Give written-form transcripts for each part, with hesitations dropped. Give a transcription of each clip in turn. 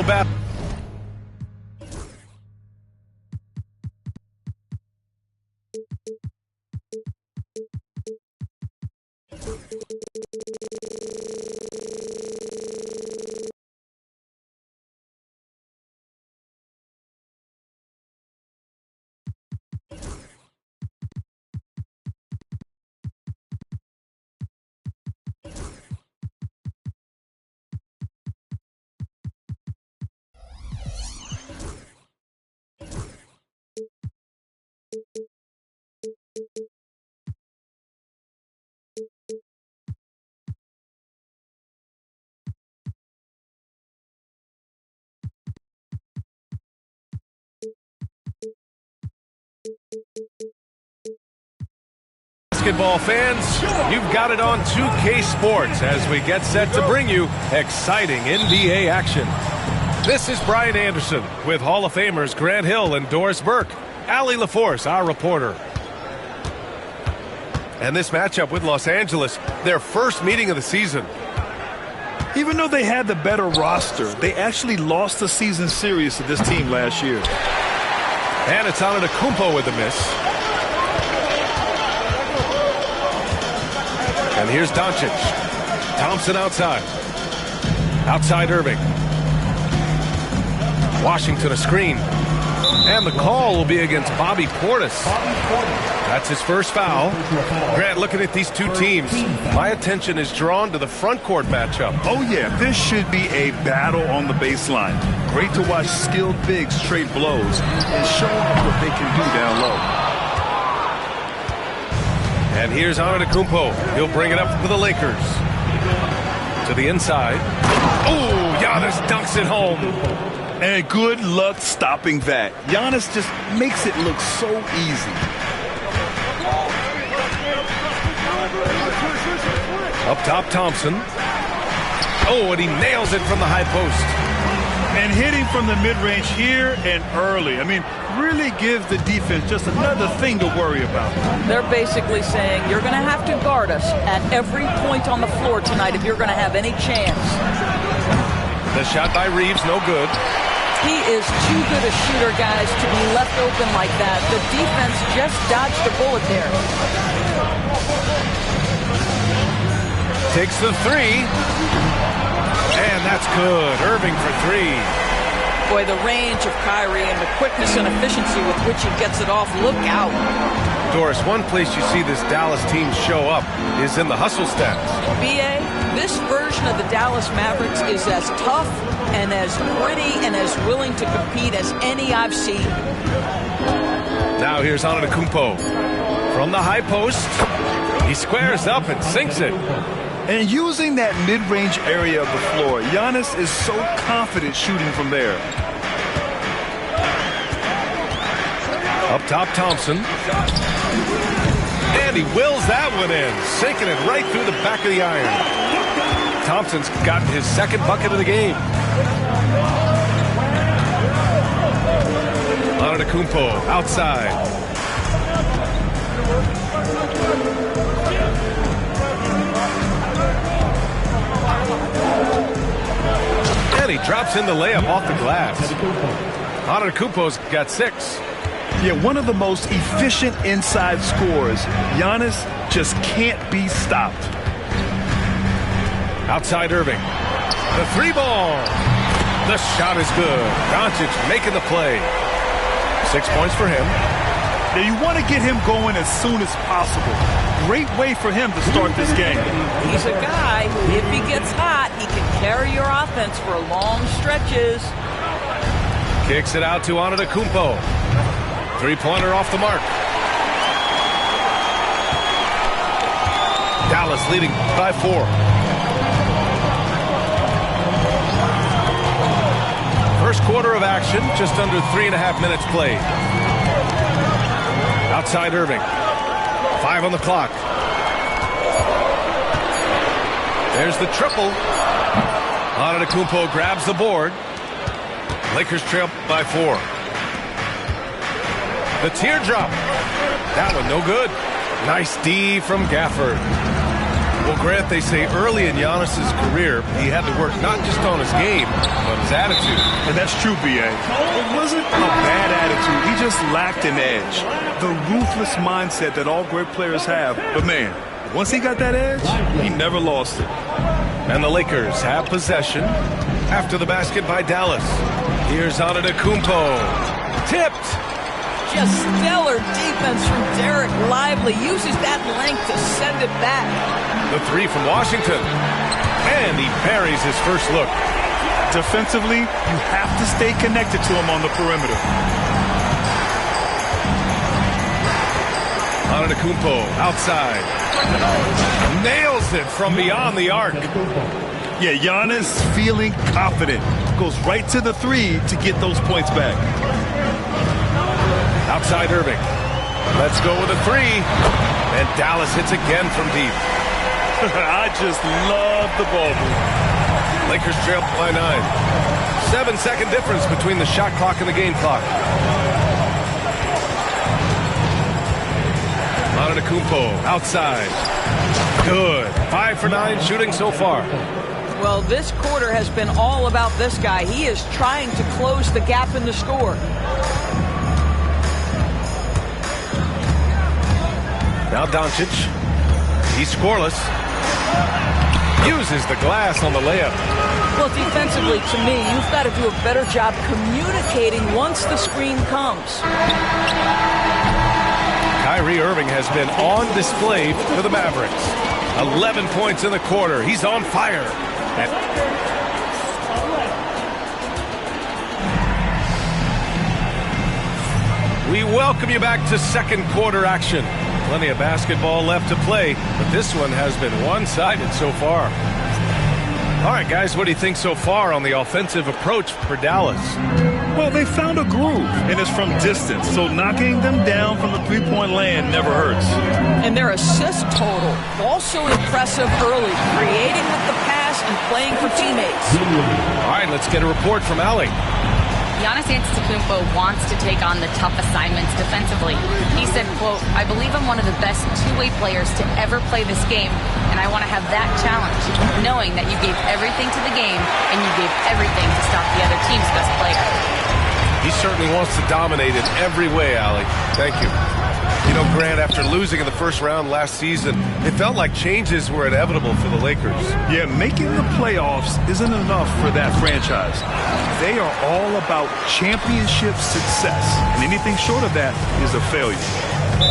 bat. Basketball fans, you've got it on 2K Sports as we get set to bring you exciting NBA action. This is Brian Anderson with Hall of Famers Grant Hill and Doris Burke. Allie LaForce, our reporter. And this matchup with Los Angeles, their first meeting of the season. Even though they had the better roster, they actually lost the season series to this team last year. And it's Antetokounmpo with the miss. And here's Doncic. Thompson outside. Outside Irving. Washington a screen. And the call will be against Bobby Portis. That's his first foul. Grant, looking at these two teams, my attention is drawn to the front court matchup. Oh, yeah, this should be a battle on the baseline. Great to watch skilled bigs trade blows and show off what they can do down low. And here's Antetokounmpo. He'll bring it up for the Lakers. To the inside. Oh, Giannis dunks it home. And good luck stopping that. Giannis just makes it look so easy. Up top, Thompson. Oh, and he nails it from the high post. And hitting from the mid-range here and early. I mean, really gives the defense just another thing to worry about. They're basically saying you're going to have to guard us at every point on the floor tonight if you're going to have any chance. The shot by Reeves, no good. He is too good a shooter, guys, to be left open like that. The defense just dodged a bullet there. Takes the three. And that's good. Irving for three. Boy, the range of Kyrie and the quickness and efficiency with which he gets it off. Look out. Doris, one place you see this Dallas team show up is in the hustle stats. B.A., this version of the Dallas Mavericks is as tough and as gritty and as willing to compete as any I've seen. Now here's Antetokounmpo. From the high post, he squares up and sinks it. And using that mid-range area of the floor, Giannis is so confident shooting from there. Up top, Thompson. And he wills that one in, sinking it right through the back of the iron. Thompson's gotten his second bucket of the game. Antetokounmpo outside. And he drops in the layup off the glass. Antetokounmpo's got 6. Yeah, one of the most efficient inside scorers. Giannis just can't be stopped. Outside Irving. The 3-ball. The shot is good. Doncic making the play. 6 points for him. Now you want to get him going as soon as possible. Great way for him to start this game. He's a guy who, if he gets hot, he can carry your offense for long stretches. Kicks it out to Antetokounmpo. 3-pointer off the mark. Dallas leading by 4. First quarter of action, just under 3.5 minutes played. Outside Irving. 5 on the clock. There's the triple. Antetokounmpo grabs the board. Lakers trail by 4. The teardrop. That one no good. Nice D from Gafford. Will Grant, they say early in Giannis's career, he had to work not just on his game, but his attitude. And that's true, B.A. It wasn't a bad attitude. He just lacked an edge. The ruthless mindset that all great players have. But, man, once he got that edge, he never lost it. And the Lakers have possession after the basket by Dallas. Here's Antetokounmpo. Tipped. Just stellar defense from Derek Lively. Uses that length to send it back. The three from Washington. And he buries his first look. Defensively, you have to stay connected to him on the perimeter. Antetokounmpo outside. Nails it from beyond the arc. Yeah, Giannis feeling confident. Goes right to the three to get those points back. Outside Irving. Let's go with a three. And Dallas hits again from deep. I just love the ball move. Lakers trail by 9. 7-second difference between the shot clock and the game clock. Antetokounmpo outside. Good. 5 for 9 shooting so far. Well, this quarter has been all about this guy. He is trying to close the gap in the score. Now Doncic. He's scoreless. Uses the glass on the layup. Well, defensively, to me, you've got to do a better job communicating once the screen comes. Kyrie Irving has been on display for the Mavericks. 11 points in the quarter. He's on fire. We welcome you back to second quarter action. Plenty of basketball left to play, but this one has been one-sided so far. All right, guys, what do you think so far on the offensive approach for Dallas? Well, they found a groove, and it's from distance, so knocking them down from the three-point land never hurts. And their assist total, also impressive early, creating with the pass and playing for teammates. All right, let's get a report from Allie. Giannis Antetokounmpo wants to take on the tough assignments defensively. He said, quote, "I believe I'm one of the best two-way players to ever play this game, and I want to have that challenge, knowing that you gave everything to the game and you gave everything to stop the other team's best player." He certainly wants to dominate in every way, Allie. Thank you. You know, Grant, after losing in the first round last season, it felt like changes were inevitable for the Lakers. Yeah, making the playoffs isn't enough for that franchise. They are all about championship success, and anything short of that is a failure.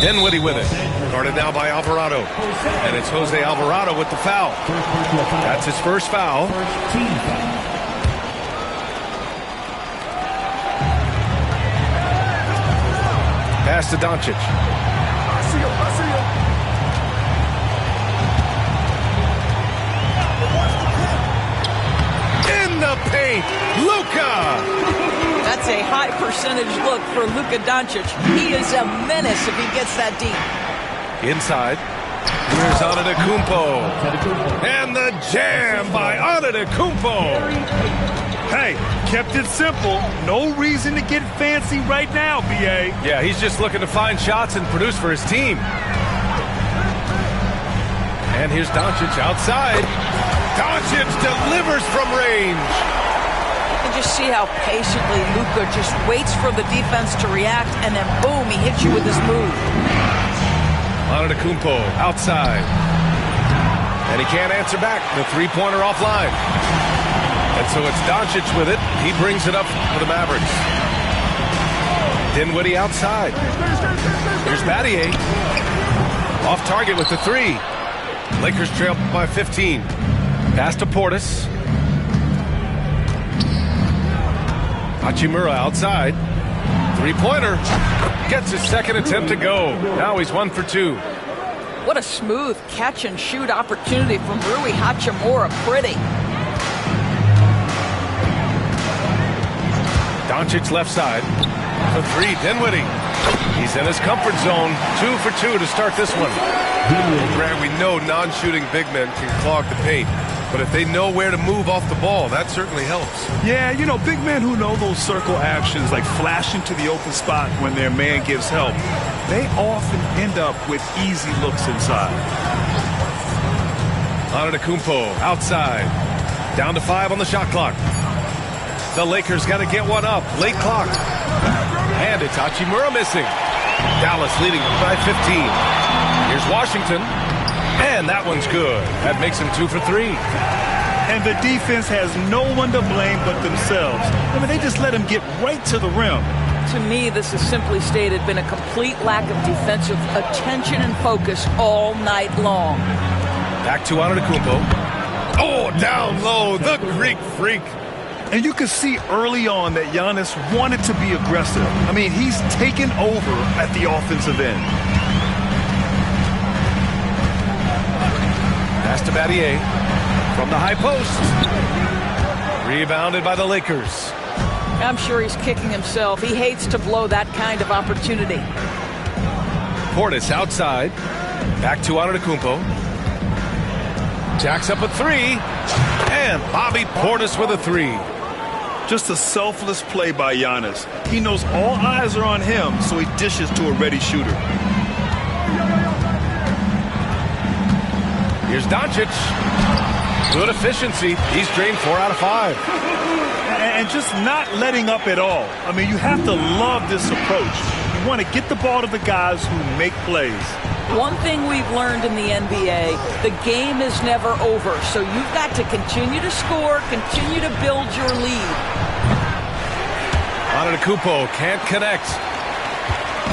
Dinwiddie with it. Guarded now by Alvarado. And it's Jose Alvarado with the foul. That's his first foul. Pass to Doncic. In the paint, Luka. That's a high percentage look for Luka Doncic. He is a menace if he gets that deep. Inside. Here's Antetokounmpo. And the jam by Antetokounmpo. Hey, kept it simple. No reason to get fancy right now, B.A. Yeah, he's just looking to find shots and produce for his team. And here's Doncic outside. Doncic delivers from range. You can just see how patiently Luka just waits for the defense to react, and then boom, he hits you with his move. Antetokounmpo outside. And he can't answer back. The three-pointer offline. And so it's Doncic with it. He brings it up for the Mavericks. Dinwiddie outside. Here's Battier. Off target with the three. Lakers trail by 15. Pass to Portis. Hachimura outside. Three-pointer. Gets his second attempt to go. Now he's 1 for 2. What a smooth catch-and-shoot opportunity from Rui Hachimura. Pretty. Doncic left side. For three, Dinwiddie. He's in his comfort zone. 2 for 2 to start this one. Grant, we know non-shooting big men can clog the paint. But if they know where to move off the ball, that certainly helps. Yeah, you know, big men who know those circle actions, like flashing to the open spot when their man gives help, they often end up with easy looks inside. Antetokounmpo outside. Down to 5 on the shot clock. The Lakers got to get one up. Late clock. And it's Hachimura missing. Dallas leading by 15. Here's Washington. And that one's good. That makes him 2 for 3. And the defense has no one to blame but themselves. I mean, they just let him get right to the rim. To me, this is simply stated been a complete lack of defensive attention and focus all night long. Back to Antetokounmpo. Oh, down low, the Greek Freak. And you can see early on that Giannis wanted to be aggressive. I mean, he's taken over at the offensive end. Pass to Battier from the high post. Rebounded by the Lakers. I'm sure he's kicking himself. He hates to blow that kind of opportunity. Portis outside. Back to Antetokounmpo. Jacks up a 3. And Bobby Portis with a 3. Just a selfless play by Giannis. He knows all eyes are on him, so he dishes to a ready shooter. Here's Doncic. Good efficiency. He's drained 4 out of 5. And just not letting up at all. I mean, you have to love this approach. You want to get the ball to the guys who make plays. One thing we've learned in the NBA, the game is never over. So you've got to continue to score, continue to build your lead. Antetokounmpo can't connect.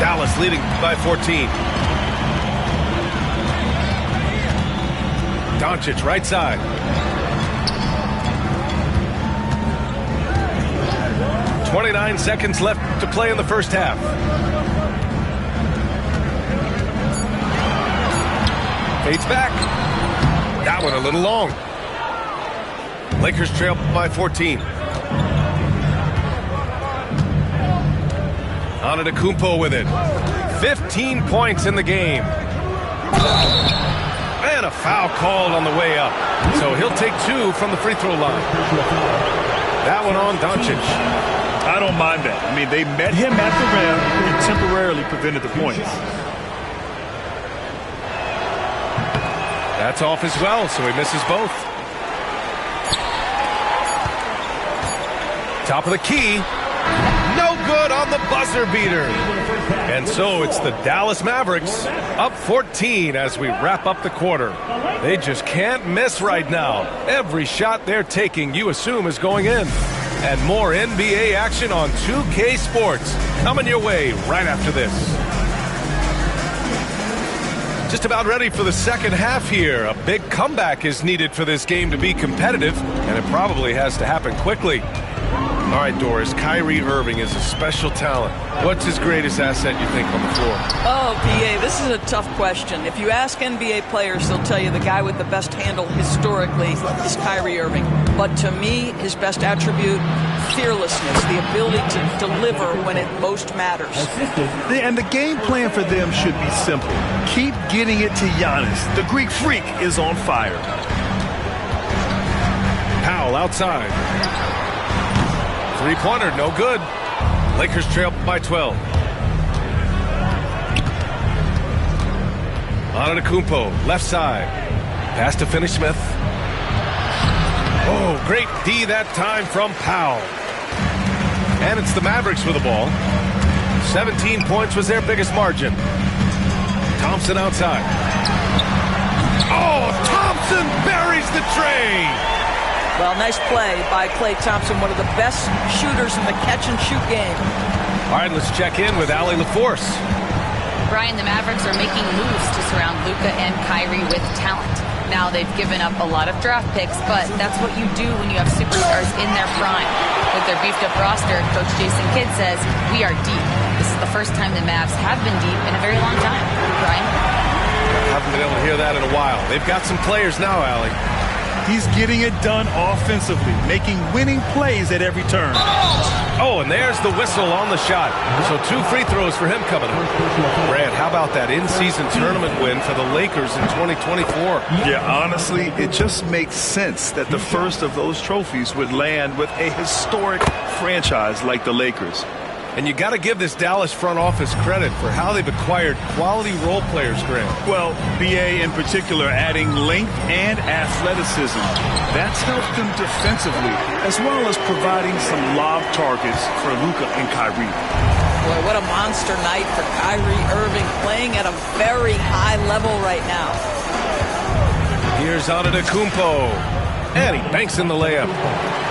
Dallas leading by 14. Doncic right side. .29 seconds left to play in the first half. Fades back. That one a little long. Lakers trail by 14. Antetokounmpo with it. 15 points in the game. And a foul called on the way up. So he'll take 2 from the free throw line. That one on Doncic. I don't mind that. I mean, they met him at the rim and temporarily prevented the points. That's off as well, so he misses both. Top of the key. No good on the buzzer beater. And so it's the Dallas Mavericks up 14 as we wrap up the quarter. They just can't miss right now. Every shot they're taking, you assume, is going in. And more NBA action on 2K Sports coming your way right after this. Just about ready for the second half here. A big comeback is needed for this game to be competitive, and it probably has to happen quickly. All right, Doris, Kyrie Irving is a special talent. What's his greatest asset, you think, on the floor? Oh, PA, this is a tough question. If you ask NBA players, they'll tell you the guy with the best handle historically is Kyrie Irving. But to me, his best attribute, fearlessness, the ability to deliver when it most matters. And the game plan for them should be simple. Keep getting it to Giannis. The Greek Freak is on fire. Powell outside. Three-pointer, no good. Lakers trail by 12. Antetokounmpo, left side. Pass to Finney-Smith. Oh, great D that time from Powell. And it's the Mavericks with the ball. 17 points was their biggest margin. Thompson outside. Oh, Thompson buries the tray. Well, nice play by Klay Thompson, one of the best shooters in the catch-and-shoot game. All right, let's check in with Allie LaForce. Brian, the Mavericks are making moves to surround Luka and Kyrie with talent. Now, they've given up a lot of draft picks, but that's what you do when you have superstars in their prime. With their beefed-up roster, Coach Jason Kidd says, we are deep. This is the first time the Mavs have been deep in a very long time. Brian? Haven't been able to hear that in a while. They've got some players now, Allie. He's getting it done offensively, making winning plays at every turn. Oh, and there's the whistle on the shot. So 2 free throws for him coming up. Brad, how about that in-season tournament win for the Lakers in 2024? Yeah, honestly, it just makes sense that the first of those trophies would land with a historic franchise like the Lakers. And you got to give this Dallas front office credit for how they've acquired quality role players, Grant. Well, BA in particular adding length and athleticism. That's helped them defensively, as well as providing some lob targets for Luka and Kyrie. Boy, what a monster night for Kyrie Irving, playing at a very high level right now. Here's Antetokounmpo. And he banks in the layup.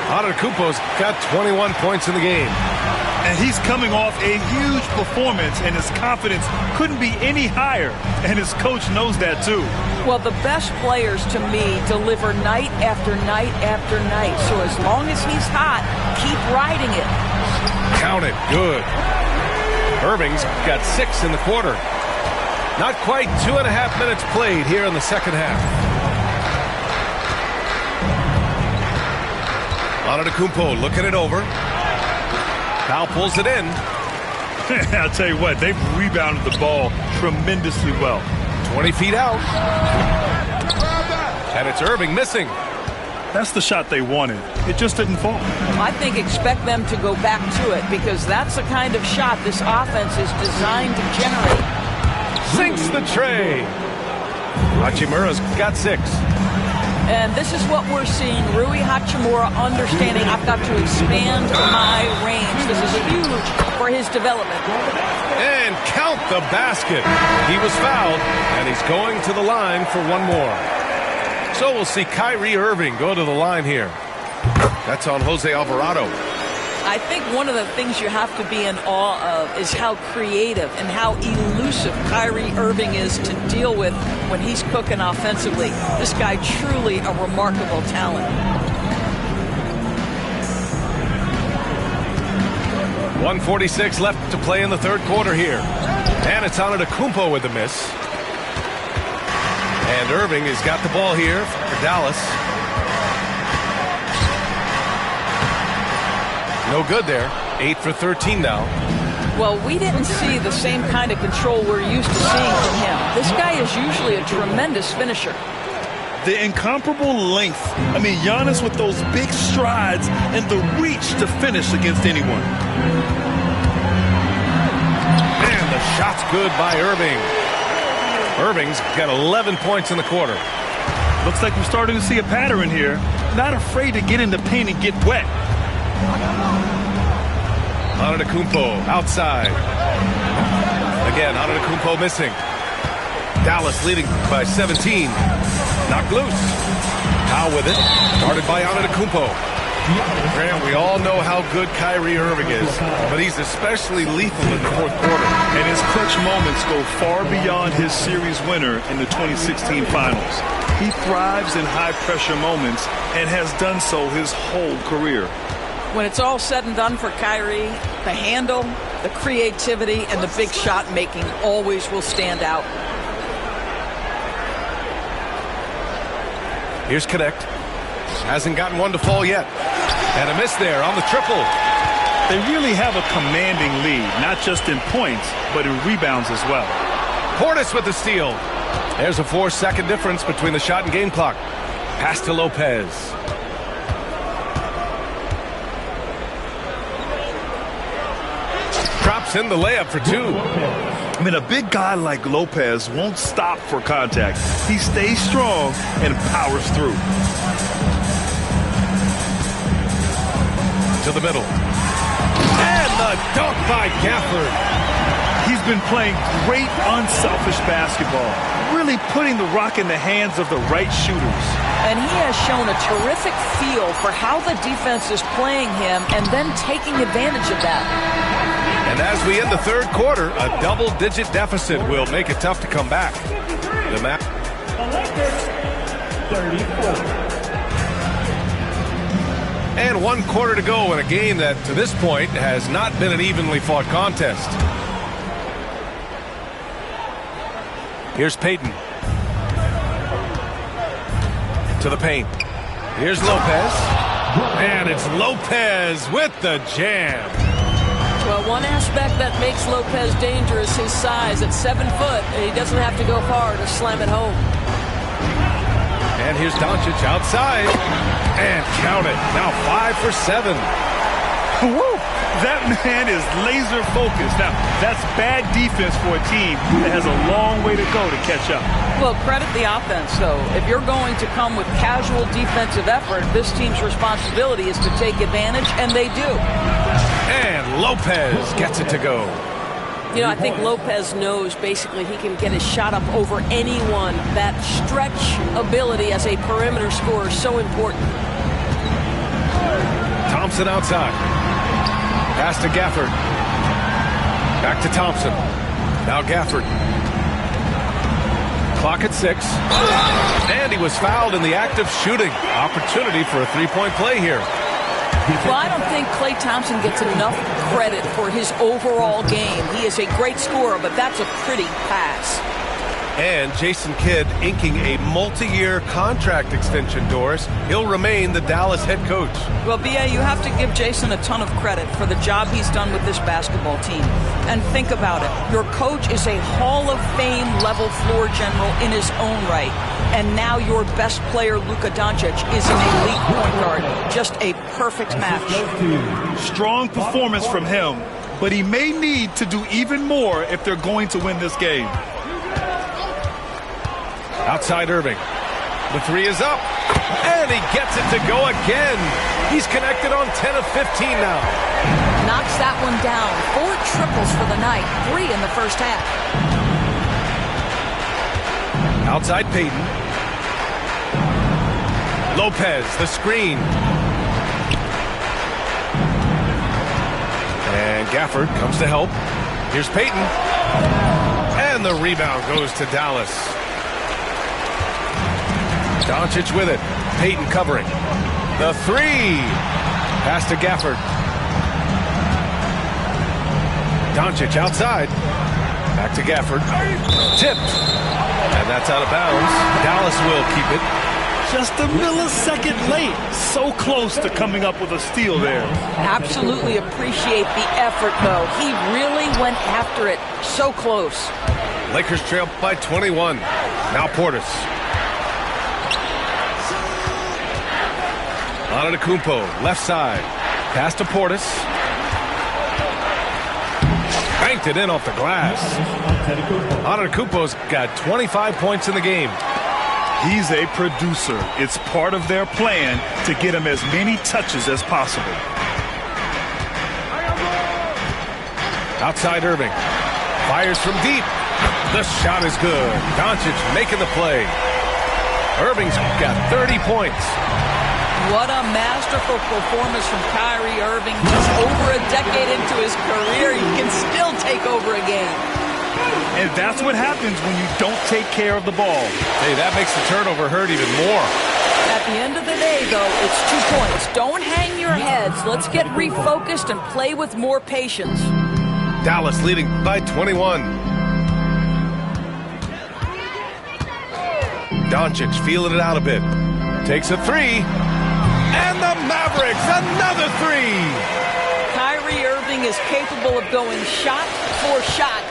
Antetokounmpo's got 21 points in the game. And he's coming off a huge performance, and his confidence couldn't be any higher. And his coach knows that, too. Well, the best players, to me, deliver night after night after night. So as long as he's hot, keep riding it. Count it. Good. Irving's got 6 in the quarter. Not quite 2.5 minutes played here in the second half. Antetokounmpo looking it over. Powell pulls it in. I'll tell you what, they've rebounded the ball tremendously well. 20 feet out. And it's Irving missing. That's the shot they wanted. It just didn't fall. I think expect them to go back to it, because that's the kind of shot this offense is designed to generate. Sinks the tray. Hachimura's got 6. And this is what we're seeing. Rui Hachimura understanding I've got to expand my range. This is huge for his development. And count the basket. He was fouled, and he's going to the line for one more. So we'll see Kyrie Irving go to the line here. That's on Jose Alvarado. I think one of the things you have to be in awe of is how creative and how elusive Kyrie Irving is to deal with when he's cooking offensively. This guy truly a remarkable talent. 1:46 left to play in the third quarter here. And it's Antetokounmpo with the miss. And Irving has got the ball here for Dallas. No good there. 8 for 13 now. Well, we didn't see the same kind of control we're used to seeing from him. This guy is usually a tremendous finisher. The incomparable length. I mean, Giannis with those big strides and the reach to finish against anyone. And the shot's good by Irving. Irving's got 11 points in the quarter. Looks like we're starting to see a pattern here. Not afraid to get in the paint and get wet. Antetokounmpo outside. Again, Antetokounmpo missing. Dallas leading by 17. Knocked loose. Powell with it. Guarded by Antetokounmpo. Graham, we all know how good Kyrie Irving is, but he's especially lethal in the fourth quarter. And his clutch moments go far beyond his series winner in the 2016 finals. He thrives in high-pressure moments and has done so his whole career. When it's all said and done for Kyrie, the handle, the creativity, and the big shot making always will stand out. Here's Connect. Hasn't gotten one to fall yet. And a miss there on the triple. They really have a commanding lead, not just in points, but in rebounds as well. Portis with the steal. There's a 4-second difference between the shot and game clock. Pass to Lopez. Drops in the layup for 2. I mean, a big guy like Lopez won't stop for contact. He stays strong and powers through. To the middle. And the dunk by Gafford. He's been playing great unselfish basketball, really putting the rock in the hands of the right shooters. And he has shown a terrific feel for how the defense is playing him and then taking advantage of that. And as we end the third quarter, a double-digit deficit will make it tough to come back. The map. 34. And 1 quarter to go in a game that, to this point, has not been an evenly fought contest. Here's Payton. To the paint. Here's Lopez. And it's Lopez with the jam. Well, one aspect that makes Lopez dangerous, his size. At 7 foot, he doesn't have to go far to slam it home. And here's Doncic outside. And count it. Now 5 for 7. Woo! That man is laser focused. Now, that's bad defense for a team that has a long way to go to catch up. Well, credit the offense, though. If you're going to come with casual defensive effort, this team's responsibility is to take advantage, and they do. And Lopez gets it to go. You know, I think Lopez knows basically he can get his shot up over anyone. That stretch ability as a perimeter scorer is so important. Thompson outside. Pass to Gafford. Back to Thompson. Now Gafford. Clock at 6. And he was fouled in the act of shooting. Opportunity for a three-point play here. Well, I don't think Klay Thompson gets enough credit for his overall game. He is a great scorer, but that's a pretty pass. And Jason Kidd inking a multi-year contract extension, Doris. He'll remain the Dallas head coach. Well, B.A., you have to give Jason a ton of credit for the job he's done with this basketball team. And think about it. Your coach is a Hall of Fame level floor general in his own right. And now your best player, Luka Doncic, is an elite point guard. Just a perfect match. Strong performance from him, but he may need to do even more if they're going to win this game. Outside Irving. The three is up. And he gets it to go again. He's connected on 10 of 15 now. Knocks that one down. 4 triples for the night. 3 in the first half. Outside Payton. Lopez, the screen. And Gafford comes to help. Here's Payton. And the rebound goes to Dallas. Doncic with it. Payton covering. The three. Pass to Gafford. Doncic outside. Back to Gafford. Tipped. And that's out of bounds. Dallas will keep it. Just a millisecond late. So close to coming up with a steal there. Absolutely appreciate the effort, though. He really went after it. So close. Lakers trail by 21. Now Portis. Antetokounmpo, left side. Pass to Portis. Banked it in off the glass. Antetokounmpo's got 25 points in the game. He's a producer. It's part of their plan to get him as many touches as possible. Outside Irving. Fires from deep. The shot is good. Doncic making the play. Irving's got 30 points. What a masterful performance from Kyrie Irving. Just over a decade into his career, he can still take over a game. And that's what happens when you don't take care of the ball. Hey, that makes the turnover hurt even more. At the end of the day, though, it's 2 points. Don't hang your heads. Let's get refocused and play with more patience. Dallas leading by 21. Doncic feeling it out a bit. Takes a three. And the Mavericks, another three. Kyrie Irving is capable of going shot for shot.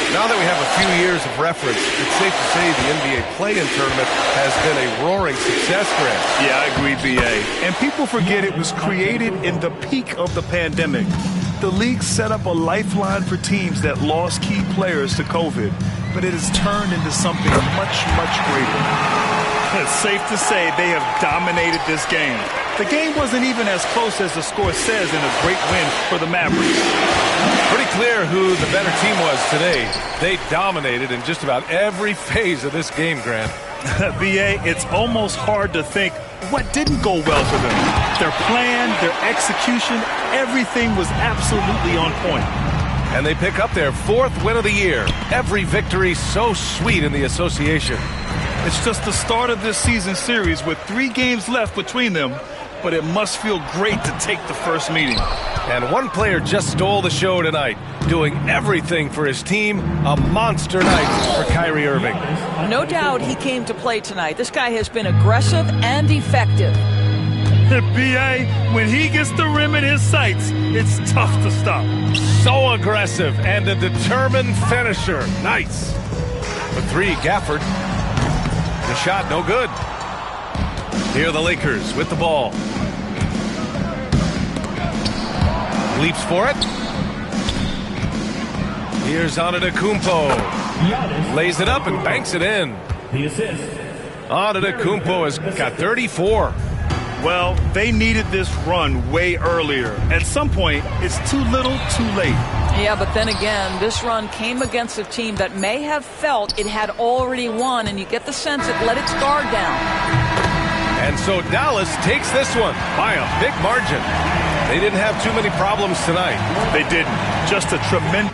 Now that we have a few years of reference, it's safe to say the NBA play-in tournament has been a roaring success, Grant. Yeah, I agree, B.A. And people forget it was created in the peak of the pandemic. The league set up a lifeline for teams that lost key players to COVID, but it has turned into something much, much greater. It's safe to say they have dominated this game. The game wasn't even as close as the score says in a great win for the Mavericks. Pretty clear who the better team was today. They dominated in just about every phase of this game, Grant. B.A., it's almost hard to think what didn't go well for them. Their plan, their execution, everything was absolutely on point. And they pick up their 4th win of the year. Every victory so sweet in the association. It's just the start of this season series with 3 games left between them, but it must feel great to take the first meeting. And one player just stole the show tonight, doing everything for his team. A monster night for Kyrie Irving. No doubt he came to play tonight. This guy has been aggressive and effective. B.A., when he gets the rim in his sights, it's tough to stop. So aggressive and a determined finisher. Nice. The three, Gafford. The shot, no good. Here are the Lakers with the ball. Leaps for it. Here's Antetokounmpo. Lays it up and banks it in. The assist. Antetokounmpo has got 34. Well, they needed this run way earlier. At some point, it's too little, too late. Yeah, but then again, this run came against a team that may have felt it had already won, and you get the sense it let its guard down. And so Dallas takes this one by a big margin. They didn't have too many problems tonight. They didn't. Just a tremendous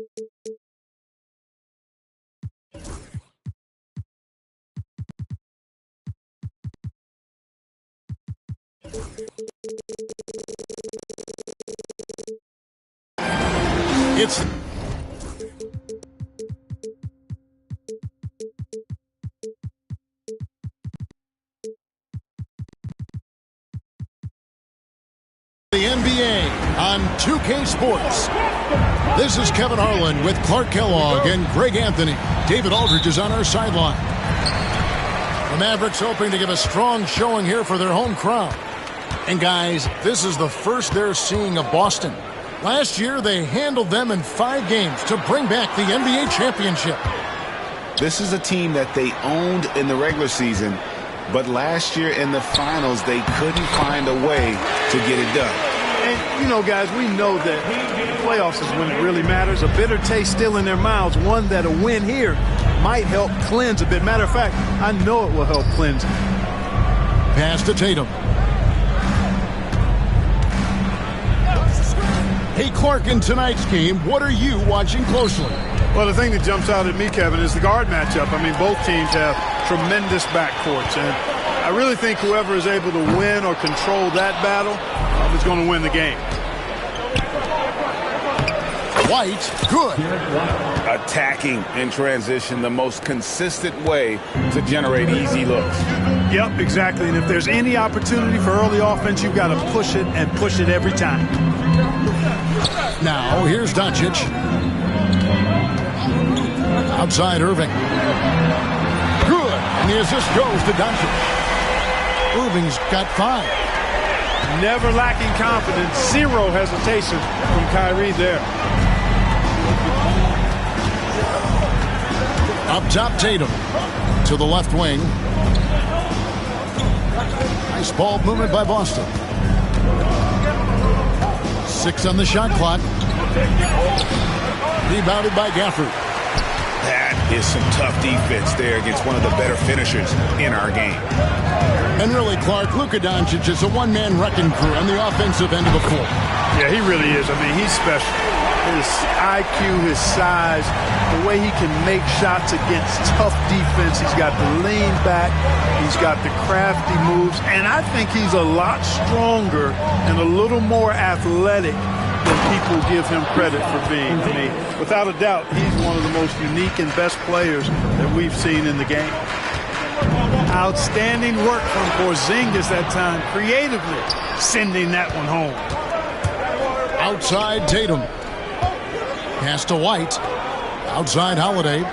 It's the NBA on 2K Sports. This is Kevin Harlan with Clark Kellogg and Greg Anthony. David Aldridge is on our sideline. The Mavericks hoping to give a strong showing here for their home crowd. And guys, this is the first they're seeing of Boston. Last year, they handled them in 5 games to bring back the NBA championship. This is a team that they owned in the regular season, but last year in the finals, they couldn't find a way to get it done. And, you know, guys, we know that playoffs is when it really matters. A bitter taste still in their mouths, one that a win here might help cleanse a bit. Matter of fact, I know it will help cleanse. Pass to Tatum. Hey, Clark, in tonight's game, what are you watching closely? Well, the thing that jumps out at me, Kevin, is the guard matchup. I mean, both teams have tremendous backcourts, and I really think whoever is able to win or control that battle is going to win the game. White, good. Attacking in transition, the most consistent way to generate easy looks. Yep, exactly. And if there's any opportunity for early offense, you've got to push it and push it every time. Now, here's Doncic. Outside Irving. Good. And the assist goes to Doncic. Irving's got 5. Never lacking confidence. 0 hesitation from Kyrie there. Up top, Tatum. To the left wing. Nice ball movement by Boston. 6 on the shot clock. Rebounded by Gafford. That is some tough defense there against one of the better finishers in our game. And really, Clark, Luka Doncic is a one-man wrecking crew on the offensive end of the floor. Yeah, he really is. I mean, he's special. His IQ, his size, the way he can make shots against tough defense. He's got the lean back. He's got the crafty moves. And I think he's a lot stronger and a little more athletic than people give him credit for being. I mean, without a doubt, he's one of the most unique and best players that we've seen in the game. Outstanding work from Porzingis that time, creatively sending that one home. Outside Tatum. Pass to White. Outside Holiday.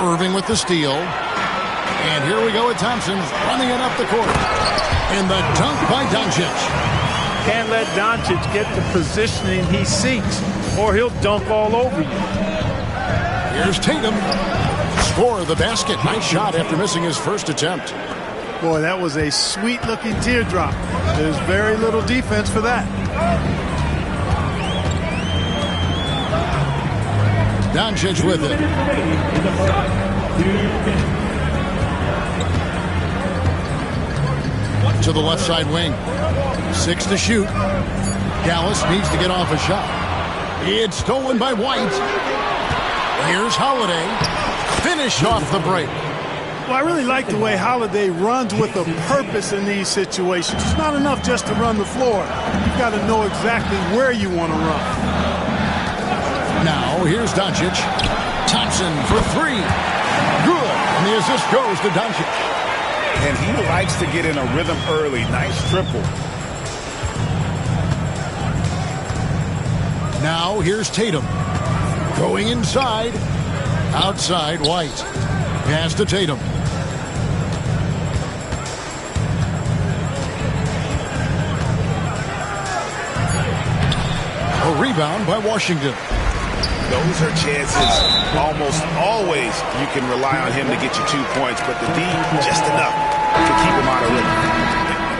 Irving with the steal. And here we go with Thompson running it up the court. And the dunk by Doncic. Can't let Doncic get the positioning he seeks, or he'll dunk all over you. Here's Tatum. Score the basket. Nice shot after missing his first attempt. Boy, that was a sweet-looking teardrop. There's very little defense for that. Doncic with it. To the left side wing. 6 to shoot. Dallas needs to get off a shot. It's stolen by White. Here's Holiday. Finish off the break. Well, I really like the way Holiday runs with a purpose in these situations. It's not enough just to run the floor. You've got to know exactly where you want to run. Now, here's Doncic. Thompson for 3. Good. And the assist goes to Doncic. And he likes to get in a rhythm early. Nice triple. Now, here's Tatum. Going inside. Outside White. Pass to Tatum. A rebound by Washington. Those are chances almost always you can rely on him to get you 2 points, but the D just enough to keep him out of rhythm.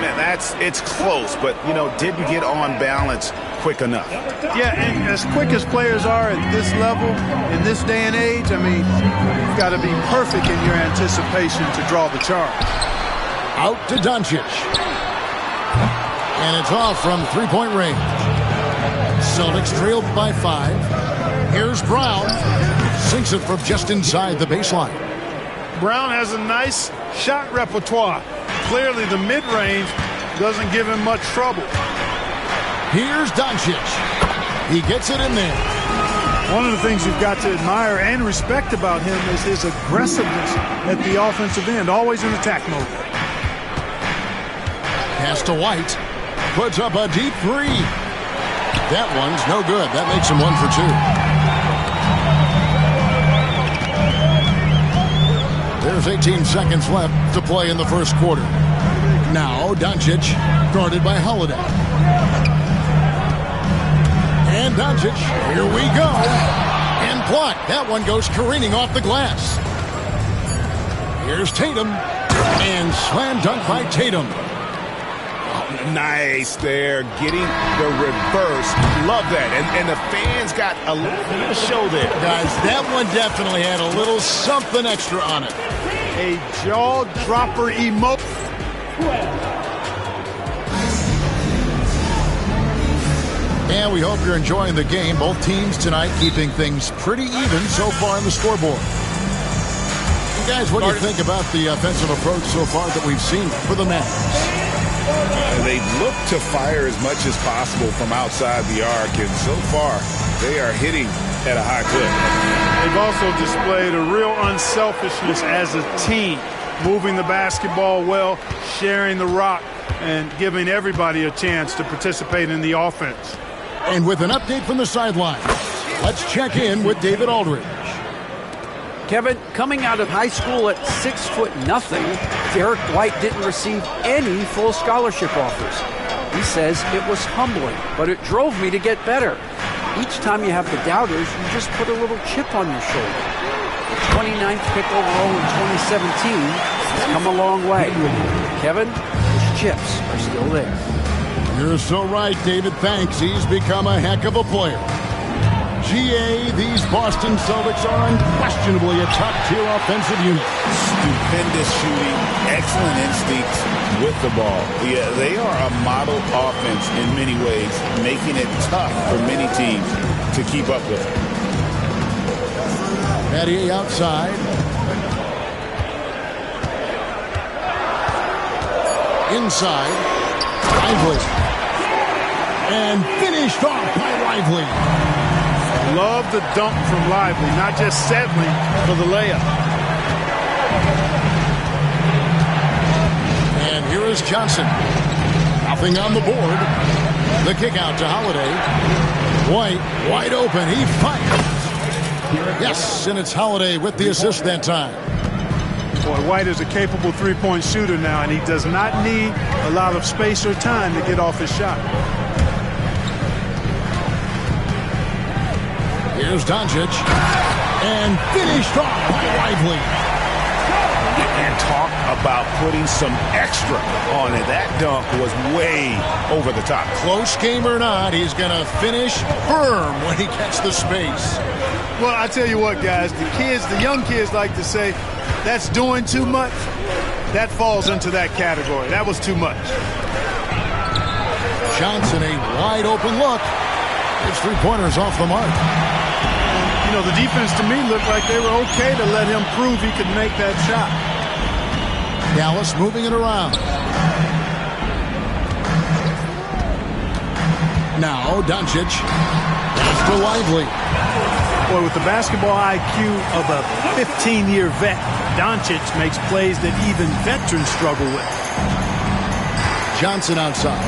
Man, it's close, but, you know, didn't get on balance quick enough. Yeah, and as quick as players are at this level, in this day and age, I mean, you've got to be perfect in your anticipation to draw the charge. Out to Doncic. And it's off from 3-point range. Celtics trailed by 5. Here's Brown. Sinks it from just inside the baseline. Brown has a nice shot repertoire. Clearly the mid-range doesn't give him much trouble. Here's Doncic. He gets it in there. One of the things you've got to admire and respect about him is his aggressiveness at the offensive end, always in attack mode. Pass to White. Puts up a deep 3. That one's no good. That makes him 1 for 2. There's 18 seconds left to play in the first quarter. Now Doncic guarded by Holiday. And Doncic, here we go. And blocked. That one goes careening off the glass. Here's Tatum. And slam dunk by Tatum. Nice there, getting the reverse. Love that. And the fans got a little show there. Guys, that one definitely had a little something extra on it. A jaw-dropper emote. And we hope you're enjoying the game. Both teams tonight keeping things pretty even so far on the scoreboard. And guys, what do you think about the offensive approach so far that we've seen for the Mavs? They look to fire as much as possible from outside the arc, and so far they are hitting at a high clip. They've also displayed a real unselfishness as a team, moving the basketball well, sharing the rock, and giving everybody a chance to participate in the offense. And with an update from the sideline, let's check in with David Aldridge. Kevin, coming out of high school at 6'0", Derek White didn't receive any full scholarship offers. He says it was humbling, but it drove me to get better. Each time you have the doubters, you just put a little chip on your shoulder. The 29th pick overall in 2017 has come a long way. Kevin, those chips are still there. You're so right, David. Thanks. He's become a heck of a player. GA, these Boston Celtics are unquestionably a top-tier offensive unit. Stupendous shooting, excellent instincts with the ball. Yeah, they are a model offense in many ways, making it tough for many teams to keep up with. Matty outside. Inside. Lively. And finished off by Lively. Love the dunk from Lively, not just settling for the layup. And here is Johnson. Nothing on the board. The kick out to Holiday. White, wide open. He fires. Yes, and it's Holiday with the assist that time. Boy, White is a capable three-point shooter now, and he does not need a lot of space or time to get off his shot. Here's Doncic. And finished off by Lively. And talk about putting some extra on it. That dunk was way over the top. Close game or not, he's going to finish firm when he gets the space. Well, I tell you what, guys, the young kids like to say, that's doing too much. That falls into that category. That was too much. Johnson, a wide open look. His three-pointers off the mark. You know, the defense to me looked like they were okay to let him prove he could make that shot. Dallas moving it around. Now Doncic. Pass to Lively. Boy, with the basketball IQ of a 15-year vet, Doncic makes plays that even veterans struggle with. Johnson outside.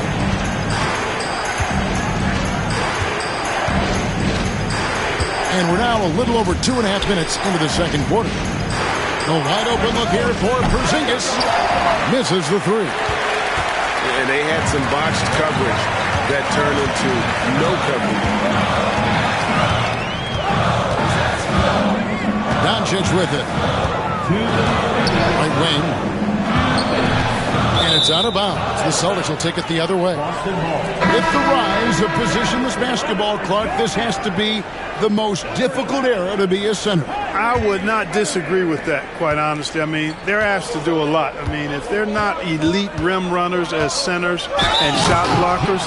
And we're now a little over 2.5 minutes into the second quarter. A wide open look here for Porzingis. Misses the three. And they had some botched coverage that turned into no coverage. Doncic with it. Right wing. And it's out of bounds. The Celtics will take it the other way. With the rise of positionless basketball, Clark, this has to be the most difficult era to be a center. I would not disagree with that, quite honestly. I mean, they're asked to do a lot. I mean, if they're not elite rim runners as centers and shot blockers,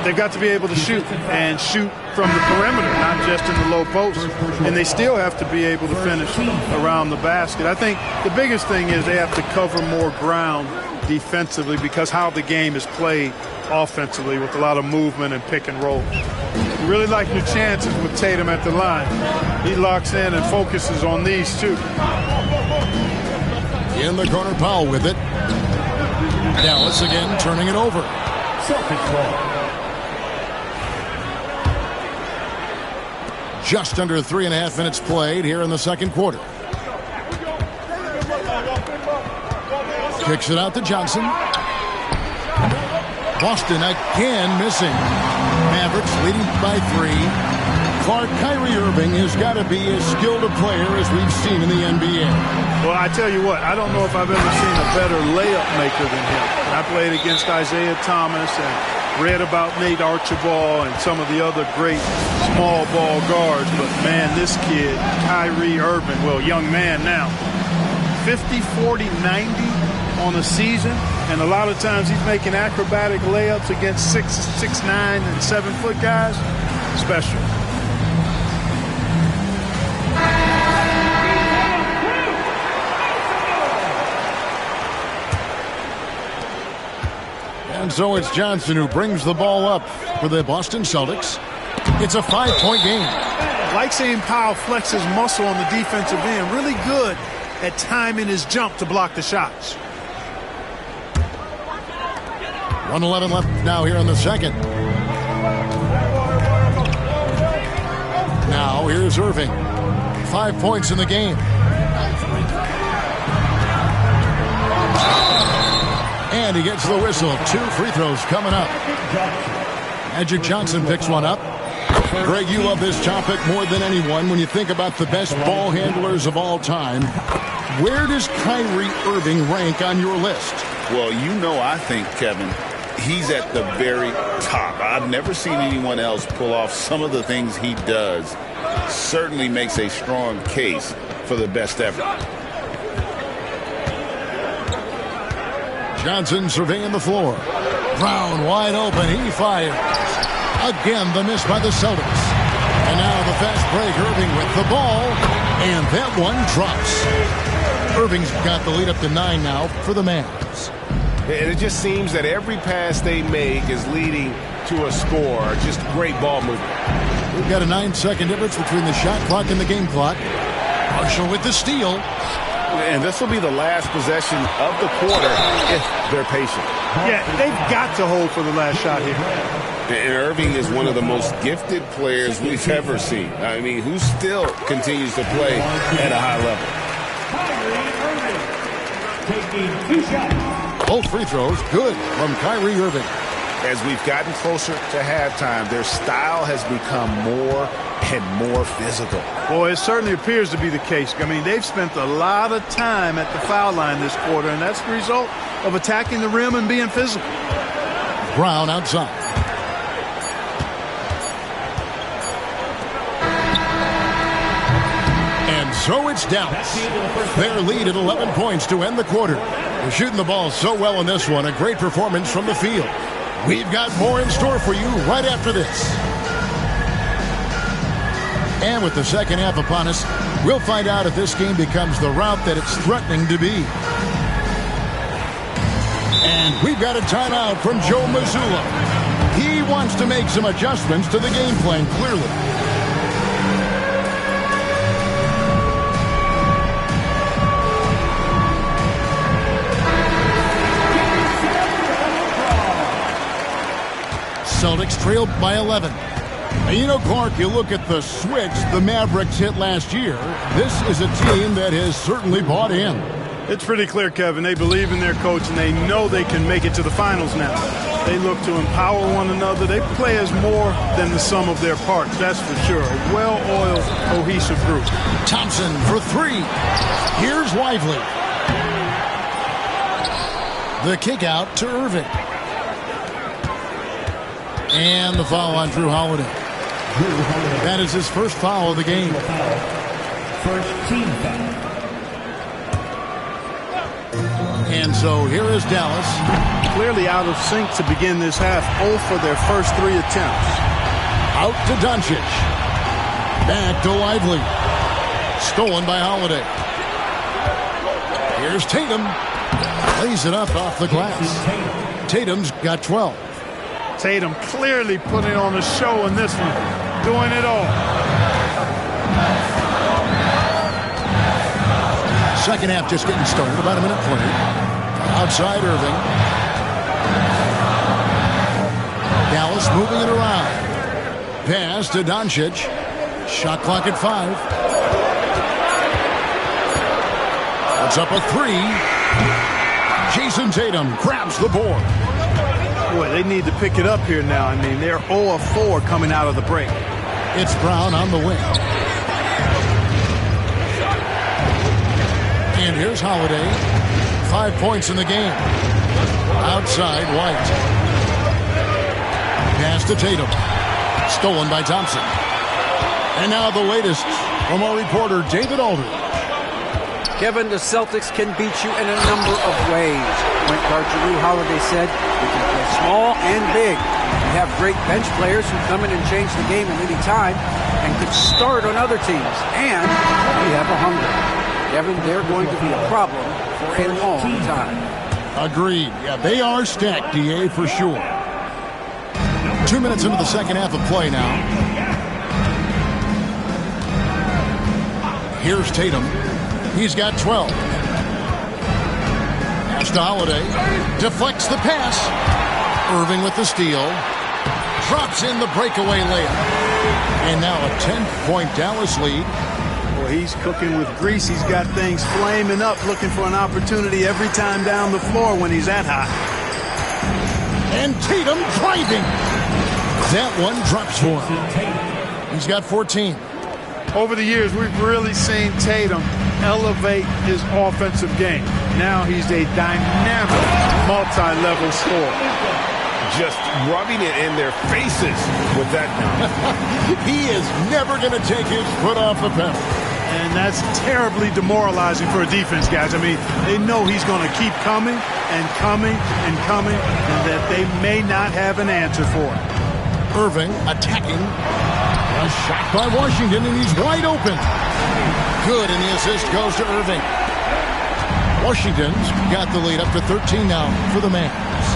they've got to be able to shoot and shoot from the perimeter, not just in the low post. And they still have to be able to finish around the basket. I think the biggest thing is they have to cover more ground defensively because how the game is played offensively with a lot of movement and pick and roll. You really like your chances with Tatum at the line. He locks in and focuses on these two. In the corner, Powell with it. Dallas again turning it over. Just under 3.5 minutes played here in the second quarter. Kicks it out to Johnson. Boston again missing. Mavericks leading by 3. Clark, Kyrie Irving has got to be as skilled a player as we've seen in the NBA. Well, I tell you what, I don't know if I've ever seen a better layup maker than him. I played against Isaiah Thomas and read about Nate Archibald and some of the other great small ball guards. But, man, this kid, Kyrie Irving, well, young man now, 50, 40, 90 on a season, and a lot of times he's making acrobatic layups against 6'9" and 7-foot guys. Special. And so it's Johnson who brings the ball up for the Boston Celtics. It's a 5-point game. Like seeing Powell flex his muscle on the defensive end. Really good at timing his jump to block the shots. 1:11 left now here in the second. Now here's Irving. 5 points in the game. And he gets the whistle. 2 free throws coming up. Magic Johnson picks one up. Greg, you love this topic more than anyone when you think about the best ball handlers of all time. Where does Kyrie Irving rank on your list? Well, you know, I think, Kevin, he's at the very top. I've never seen anyone else pull off some of the things he does. Certainly makes a strong case for the best ever. Johnson surveying the floor. Brown wide open. He fires. Again, the miss by the Celtics. And now the fast break. Irving with the ball. And that one drops. Irving's got the lead up to 9 now for the Mavs. And it just seems that every pass they make is leading to a score. Just great ball movement. We've got a 9-second difference between the shot clock and the game clock. Marshall with the steal. And this will be the last possession of the quarter if they're patient. Yeah, they've got to hold for the last shot here. And Irving is one of the most gifted players we've ever seen. I mean, who still continues to play at a high level. Both free throws good from Kyrie Irving. As we've gotten closer to halftime, their style has become more and more physical. Boy, it certainly appears to be the case. I mean, they've spent a lot of time at the foul line this quarter, and that's the result of attacking the rim and being physical. Brown outside. And so it's Dallas. Their lead at 11 points to end the quarter. They're shooting the ball so well in this one. A great performance from the field. We've got more in store for you right after this. And with the second half upon us, we'll find out if this game becomes the route that it's threatening to be. And we've got a timeout from Joe Mazzulla. He wants to make some adjustments to the game plan, clearly. Celtics trailed by 11. And you know, Clark, you look at the switch the Mavericks hit last year. This is a team that has certainly bought in. It's pretty clear, Kevin. They believe in their coach, and they know they can make it to the finals now. They look to empower one another. They play as more than the sum of their parts, that's for sure. A well-oiled, cohesive group. Thompson for 3. Here's Lively. The kick out to Irving. And the foul on Drew Holiday. That is his first foul of the game. First team foul. And so here is Dallas. Clearly out of sync to begin this half. 0 for their first 3 attempts. Out to Doncic. Back to Lively. Stolen by Holiday. Here's Tatum. Lays it up off the glass. Tatum's got 12. Tatum clearly putting on a show in this one. Doing it all. Second half just getting started. About a minute played. Outside Irving. Dallas moving it around. Pass to Doncic. Shot clock at 5. Puts up a 3. Jason Tatum grabs the board. Boy, they need to pick it up here now. I mean, they're 0 of 4 coming out of the break. It's Brown on the wing. And here's Holiday. 5 points in the game. Outside White. Pass to Tatum. Stolen by Thompson. And now the latest from our reporter, David Aldridge. Kevin, the Celtics can beat you in a number of ways. Point guard Jrue Holiday said, we can play small and big. We have great bench players who come in and change the game at any time and could start on other teams. And we have a hunger. Kevin, they're going to be a problem for a long time. Agreed. Yeah, they are stacked, DA, for sure. 2 minutes into the second half of play now. Here's Tatum. He's got 12. Pass to Holiday. Deflects the pass. Irving with the steal. Drops in the breakaway layup. And now a 10-point Dallas lead. Well, he's cooking with grease. He's got things flaming up, looking for an opportunity every time down the floor when he's that high. And Tatum driving. That one drops for him. He's got 14. Over the years, we've really seen Tatum elevate his offensive game. Now he's a dynamic, multi-level scorer. Just rubbing it in their faces with that now. He is never going to take his foot off the pedal. And that's terribly demoralizing for a defense, guys. I mean, they know he's going to keep coming and coming and coming, and that they may not have an answer for it. Irving attacking. A shot by Washington, and he's wide open. Good, and the assist goes to Irving. Washington's got the lead up to 13 now for the Mavs.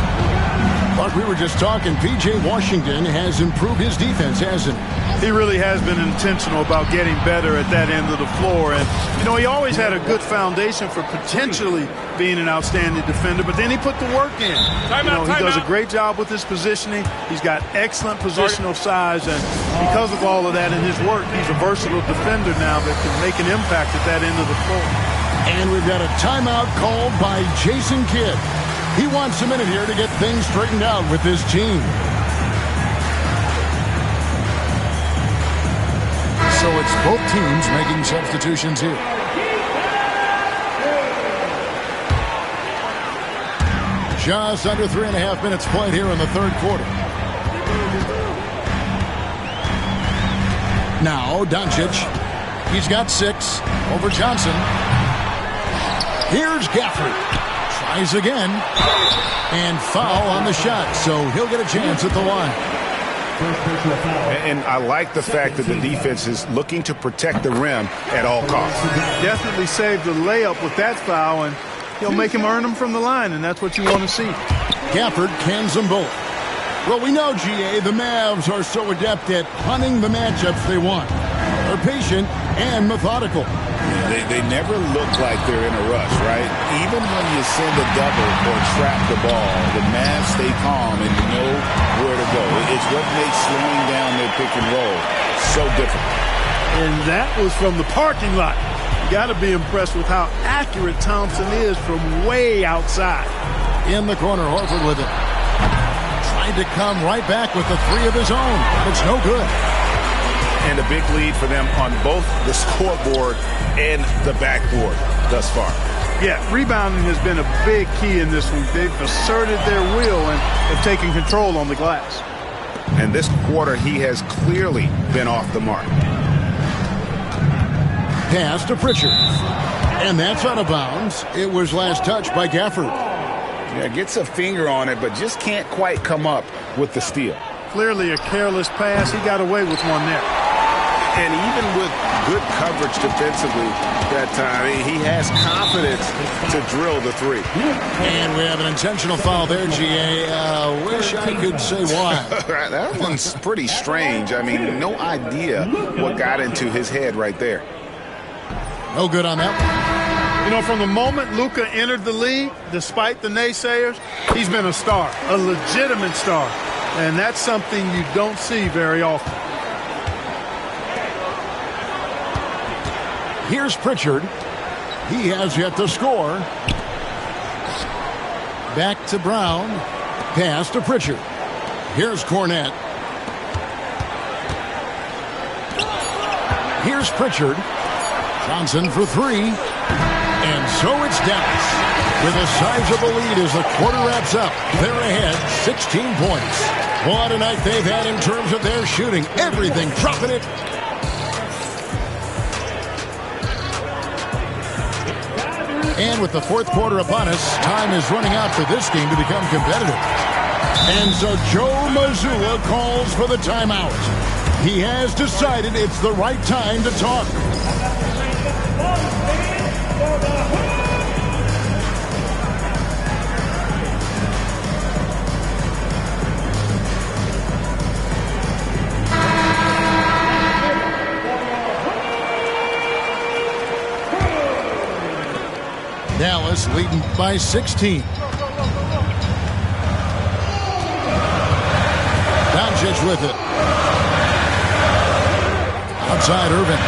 But we were just talking, P.J. Washington has improved his defense, hasn't he? He really has been intentional about getting better at that end of the floor. And, you know, he always had a good foundation for potentially being an outstanding defender, but then he put the work in. He does a great job with his positioning. He's got excellent positional size, and because of all of that in his work, he's a versatile defender now that can make an impact at that end of the floor. And we've got a timeout called by Jason Kidd. He wants a minute here to get things straightened out with his team. So it's both teams making substitutions here. Just under 3.5 minutes played here in the third quarter. Now Doncic. He's got 6 over Johnson. Here's Gafford. Tries again. And foul on the shot. So he'll get a chance at the line. And I like the fact that the defense is looking to protect the rim at all costs. Definitely saved the layup with that foul, and he'll make him earn them from the line, and that's what you want to see. Gafford cans them both. Well, we know, GA, the Mavs are so adept at hunting the matchups they want. They're patient and methodical. They never look like they're in a rush, right? Even when you send a double or trap the ball, the Mavs stay calm and know where to go. It's what makes slowing down their pick and roll so difficult. And that was from the parking lot. You got to be impressed with how accurate Thompson is from way outside. In the corner, Horford with it. Tried to come right back with a 3 of his own. It's no good. And a big lead for them on both the scoreboard and the backboard thus far. Yeah, rebounding has been a big key in this one. They've asserted their will and have taken control on the glass. And this quarter, he has clearly been off the mark. Pass to Pritchard. And that's out of bounds. It was last touched by Gafford. Yeah, gets a finger on it, but just can't quite come up with the steal. Clearly a careless pass. He got away with one there. And even with good coverage defensively that time, he has confidence to drill the three. And we have an intentional foul there, GA. Wish I could say why. That one's pretty strange. I mean, no idea what got into his head right there. No good on that one. You know, from the moment Luka entered the league, despite the naysayers, he's been a star, a legitimate star. And that's something you don't see very often. Here's Pritchard. He has yet to score. Back to Brown. Pass to Pritchard. Here's Cornette. Here's Pritchard. Johnson for three. And so it's Dallas with a sizable lead as the quarter wraps up. They're ahead 16 points. What a night they've had in terms of their shooting. Everything dropping it. And with the fourth quarter upon us, time is running out for this game to become competitive. And so Joe Mazzulla calls for the timeout. He has decided it's the right time to talk. Dallas leading by 16. Doncic with it. Outside Irving.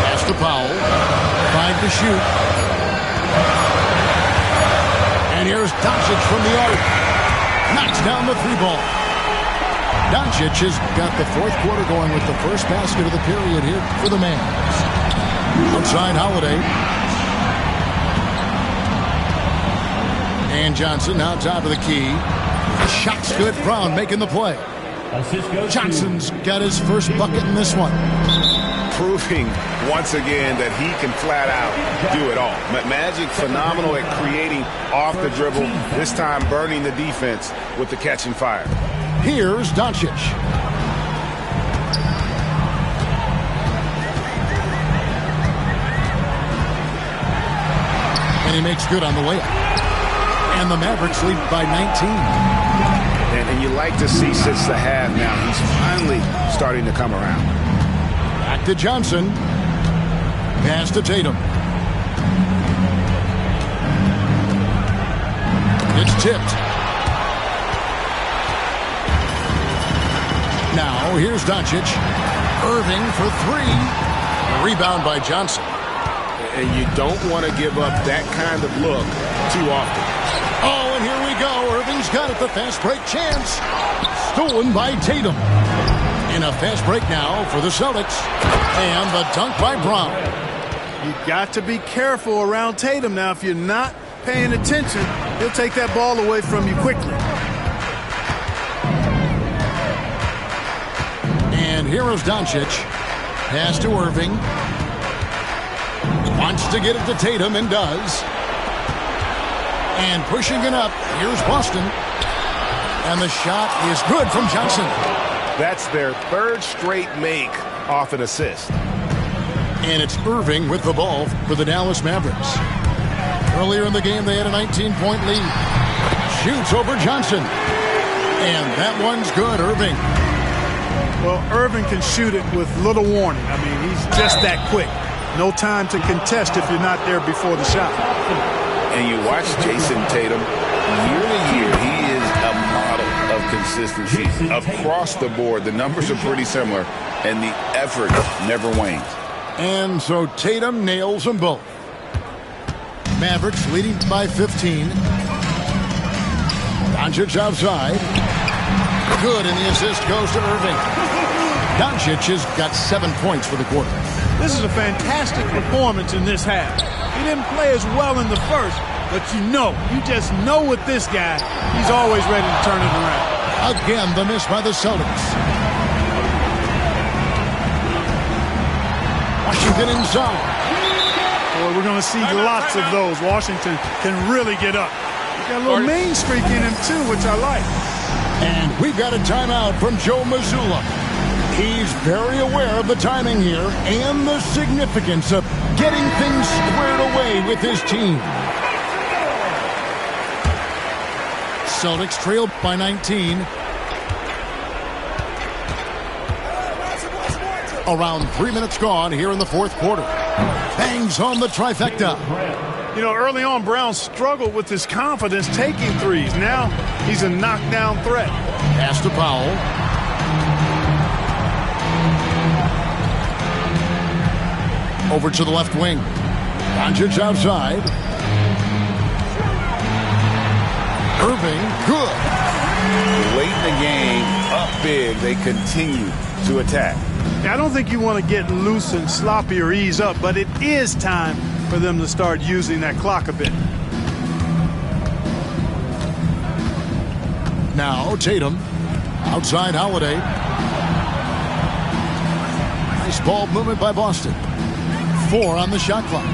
Pass to Powell. 5 to shoot. And here's Doncic from the arc. Knocks down the three ball. Doncic has got the fourth quarter going with the first basket of the period here for the Mavs. Outside Holiday. And Johnson now top of the key. Shot's good. Brown making the play. Johnson's got his first bucket in this one. Proving once again that he can flat out do it all. Magic phenomenal at creating off the dribble. This time burning the defense with the catch and fire. Here's Doncic. And he makes good on the layup. And the Mavericks lead by 19. And you like to see since the half now, he's finally starting to come around. Back to Johnson. Pass to Tatum. It's tipped. Now, here's Doncic. Irving for three. A rebound by Johnson. And you don't want to give up that kind of look too often. Oh, and here we go. Irving's got it. The fast break chance. Stolen by Tatum. In a fast break now for the Celtics. And the dunk by Brown. You got to be careful around Tatum now. If you're not paying attention, he'll take that ball away from you quickly. And here is Doncic. Pass to Irving. Wants to get it to Tatum and does. And pushing it up. Here's Boston. And the shot is good from Johnson. That's their third straight make off an assist. And it's Irving with the ball for the Dallas Mavericks. Earlier in the game, they had a 19-point lead. Shoots over Johnson. And that one's good, Irving. Well, Irving can shoot it with little warning. I mean, he's just that quick. No time to contest if you're not there before the shot. And you watch Jason Tatum, year to year, he is a model of consistency. Across the board, the numbers are pretty similar, and the effort never wanes. And so Tatum nails them both. Mavericks leading by 15. Doncic outside. Good, and the assist goes to Irving. Doncic has got 7 points for the quarter. This is a fantastic performance in this half. He didn't play as well in the first, but you just know with this guy, he's always ready to turn it around. Again, the miss by the Celtics. Washington inside. Boy, we're going to see lots of those. Washington can really get up. He's got a little main streak in him, too, which I like. And we've got a timeout from Joe Mazzulla. He's very aware of the timing here and the significance of getting things squared away with his team. Celtics trail by 19. Around 3 minutes gone here in the fourth quarter. Bangs on the trifecta. You know, early on, Brown struggled with his confidence taking threes. Now he's a knockdown threat. Pass to Powell. Over to the left wing. Doncic outside. Irving, good. Late in the game, up big, they continue to attack. I don't think you want to get loose and sloppy or ease up, but it is time for them to start using that clock a bit. Now Tatum. Outside Holiday. Nice ball movement by Boston. 4 on the shot clock.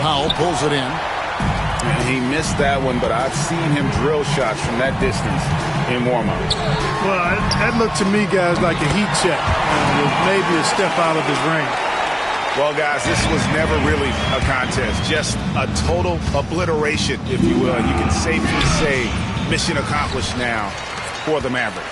Powell pulls it in. And he missed that one, but I've seen him drill shots from that distance in warm-up. Well, that looked to me, guys, like a heat check. With maybe a step out of his range. Well, guys, this was never really a contest. Just a total obliteration, if you will. You can safely say mission accomplished now for the Mavericks.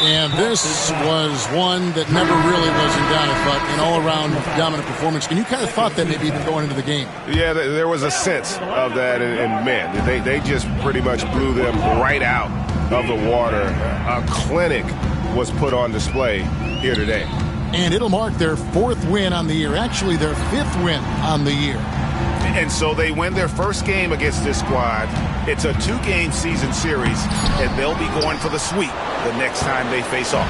And this was one that never really was in doubt, but an all-around dominant performance. And you kind of thought that maybe even going into the game. Yeah, there was a sense of that, and man, they just pretty much blew them right out of the water. A clinic was put on display here today. And it'll mark their 4th win on the year, actually their 5th win on the year. And so they win their first game against this squad. It's a 2-game season series, and they'll be going for the sweep the next time they face off.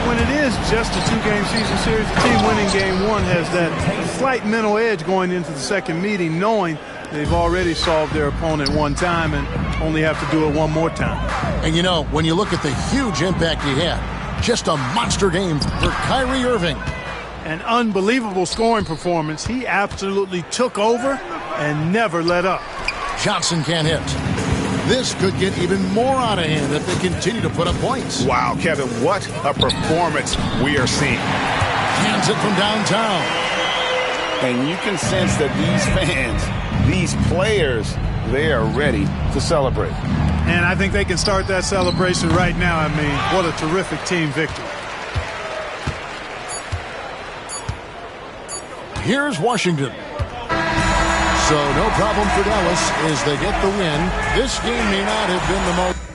When it is just a 2-game season series, the team winning game 1 has that slight mental edge going into the second meeting, knowing they've already solved their opponent one time and only have to do it one more time. And you know, when you look at the huge impact he had, just a monster game for Kyrie Irving. An unbelievable scoring performance. He absolutely took over and never let up. Johnson can't hit. This could get even more out of hand if they continue to put up points. Wow, Kevin, what a performance we are seeing. Hands it from downtown. And you can sense that these fans, these players, they are ready to celebrate. And I think they can start that celebration right now. I mean, what a terrific team victory. Here's Washington. So no problem for Dallas as they get the win. This game may not have been the most